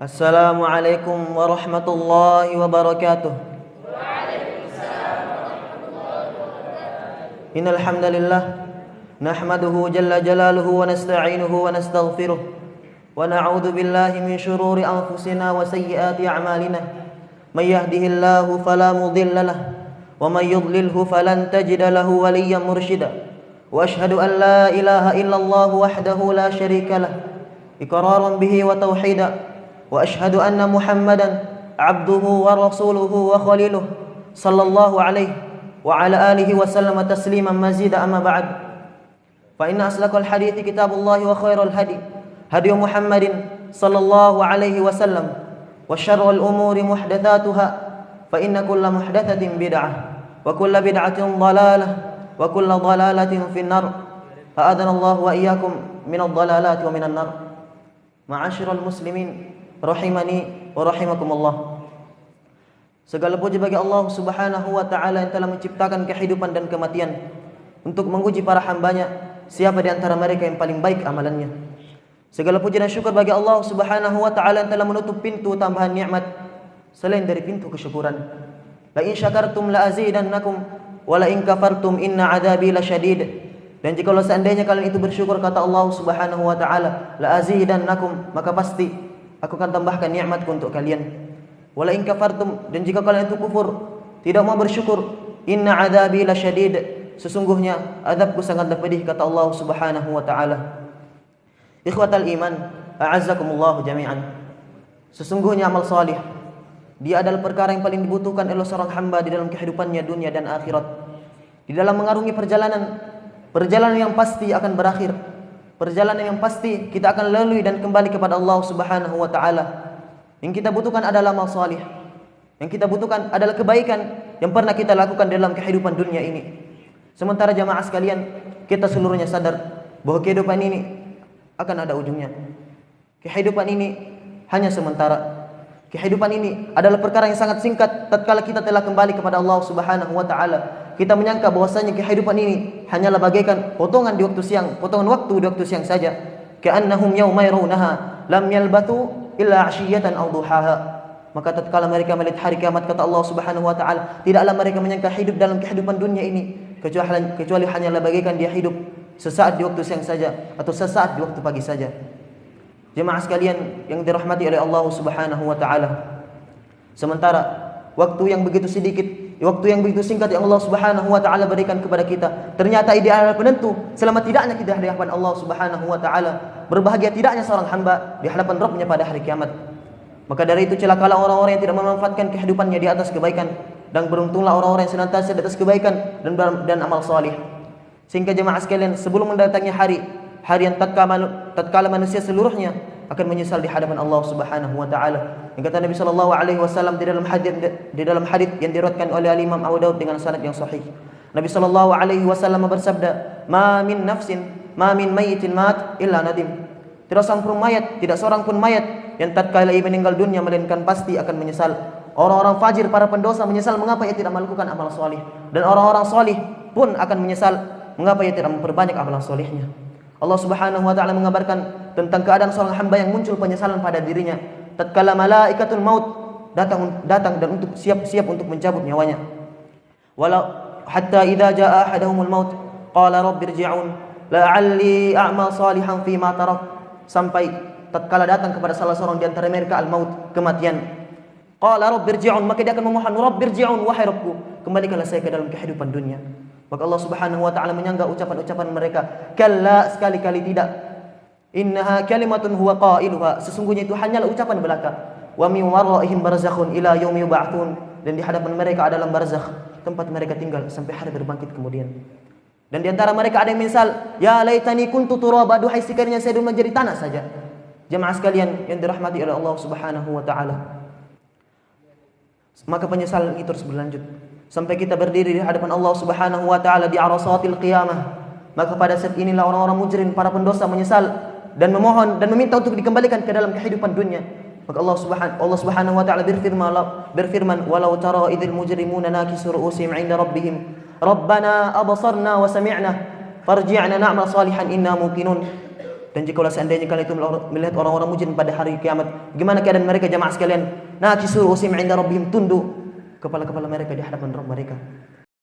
Assalamualaikum warahmatullahi wabarakatuh. Innal hamdalillah nahmaduhu jalla jalaluhu wa nasta'inuhu wa nastaghfiruh wa na'udzu billahi min shururi anfusina wa sayyiati a'malina. May yahdihillahu fala mudilla lahu wa may yudlilhu falan tajida lahu waliyyan mursyida. Wa ashhadu an la ilaha illallah wahdahu la syarika lahu iqraran bihi wa tauhida. Wa ashhadu anna Muhammadan abduhu wa rasuluhu wa khaliluh sallallahu alaihi wa ala alihi wa sallama tasliman mazida amma ba'd. Fa inna aslaqal hadithi kitabullahi wa khairal hadi hadi Muhammadin sallallahu alaihi wa sallam wa syarrul umuri muhdatsatuha fa inna kulla muhdatsatin bid'ah wa kulla bid'atin dhalalah wa kulla dhalalatin finnar. A'adana Allah wa iyyakum minadh dhalalati wa minan nar. Ma'asyiral muslimin rahimani wa rahimakumullah. Segala puji bagi Allah Subhanahu wa taala yang telah menciptakan kehidupan dan kematian untuk menguji para hambanya siapa di antara mereka yang paling baik amalannya. Segala puji dan syukur bagi Allah Subhanahu wa taala yang telah menutup pintu tambahan nikmat selain dari pintu kesyukuran. La in syakartum la azidannakum wa la in kafartum inna adzabi lasyadid. Dan jika seandainya kalian itu bersyukur, kata Allah Subhanahu wa taala, la azidannakum, maka pasti aku akan tambahkan nikmatku untuk kalian. Wala in kafartum, dan jika kalian itu kufur, tidak mau bersyukur, inna adzabi lasyadid, sesungguhnya azabku sangatlah pedih, kata Allah Subhanahu wa taala. Ikhwatal iman, a'azzakumullah jami'an. Sesungguhnya amal salih dia adalah perkara yang paling dibutuhkan oleh seorang hamba di dalam kehidupannya dunia dan akhirat. Di dalam mengarungi perjalanan yang pasti akan berakhir, perjalanan yang pasti kita akan lalui dan kembali kepada Allah Subhanahu wa taala. Yang kita butuhkan adalah amal salih. Yang kita butuhkan adalah kebaikan yang pernah kita lakukan dalam kehidupan dunia ini. Sementara jamaah sekalian, kita seluruhnya sadar bahwa kehidupan ini akan ada ujungnya. Kehidupan ini hanya sementara. Kehidupan ini adalah perkara yang sangat singkat tatkala kita telah kembali kepada Allah Subhanahu wa taala. Kita menyangka bahwasanya kehidupan ini hanyalah bagaikan potongan di waktu siang, potongan waktu di waktu siang saja. Ka'annahum yawma yarawnaha lam yalbathu illa 'ashiyatan aw duhaha. Maka tatkala mereka melihat hari kiamat, kata Allah Subhanahu wa taala, tidaklah mereka menyangka hidup dalam kehidupan dunia ini kecuali hanyalah bagaikan dia hidup sesaat di waktu siang saja atau sesaat di waktu pagi saja. Jemaah sekalian yang dirahmati oleh Allah Subhanahu wa taala, sementara waktu yang begitu sedikit, waktu yang begitu singkat yang Allah Subhanahu wa taala berikan kepada kita, ternyata ideal penentu selama tidaknya kita di hadapan Allah Subhanahu wa taala, berbahagia tidaknya seorang hamba di hadapan Rabb-nya pada hari kiamat. Maka dari itu celakalah orang-orang yang tidak memanfaatkan kehidupannya di atas kebaikan, dan beruntunglah orang-orang yang senantiasa di atas kebaikan dan amal salih. Sehingga jemaah sekalian, sebelum mendatangnya hari yang tatkala manusia seluruhnya akan menyesal di hadapan Allah Subhanahu wa taala. Yang kata Nabi sallallahu alaihi wasallam di dalam hadis yang diriwayatkan oleh Imam Abu Daud dengan sanad yang sahih. Nabi sallallahu alaihi wasallam bersabda, "Ma min mayyitin mat illa nadim." Tidak seorang pun mayat yang tatkala ia meninggal dunia melainkan pasti akan menyesal. Orang-orang fajir, para pendosa menyesal mengapa ia tidak melakukan amal salih, dan orang-orang salih pun akan menyesal mengapa ia tidak memperbanyak amal salihnya. Allah Subhanahu wa taala mengabarkan tentang keadaan seorang hamba yang muncul penyesalan pada dirinya tatkala malaikatul maut datang dan untuk siap untuk mencabut nyawanya. Walau hatta idza jaa ahaduhumul maut qala rabbirji'un la'alli a'mal salihan fi ma tarak, sampai tatkala datang kepada salah seorang di antara mereka al-maut, kematian. Qala rabbirji'un, maka dia akan memohon, rabbirji'un, wahai Rabbku, kembalikanlah saya ke dalam kehidupan dunia. Maka Allah Subhanahu wa taala menyangga ucapan-ucapan mereka. Kalla, sekali-kali tidak. Innaha kalimatun huwa qailuha, sesungguhnya itu hanyalah ucapan belaka. Wa min waraihim barzakhun ila yaumi yub'atsun, dan di hadapan mereka adalah barzakh, tempat mereka tinggal sampai hari berbangkit kemudian. Dan di antara mereka ada yang menyesal, ya laitani kuntu turaba, duhai sekiranya saya dulu menjadi tanah saja. Jemaah sekalian yang dirahmati oleh Allah Subhanahu wa taala, maka penyesalan itu terus berlanjut sampai kita berdiri di hadapan Allah Subhanahu wa taala di arasatil qiyamah. Maka pada saat inilah orang-orang mujrim, para pendosa menyesal dan memohon dan meminta untuk dikembalikan ke dalam kehidupan dunia. Maka Allah Subhanahu wa taala berfirman, walau tara idzil mujrimuna nakisu ru'usihim 'inda rabbihim rabbana absarna wa sami'na farji'na na'mal salihan inna muqinun. Dan jika seandainya kalian itu melihat orang-orang mujrim pada hari kiamat, gimana keadaan mereka jamaah sekalian? Nakisu ru'usihim 'inda rabbihim, tunduk kepala-kepala mereka di hadapan Rabb mereka.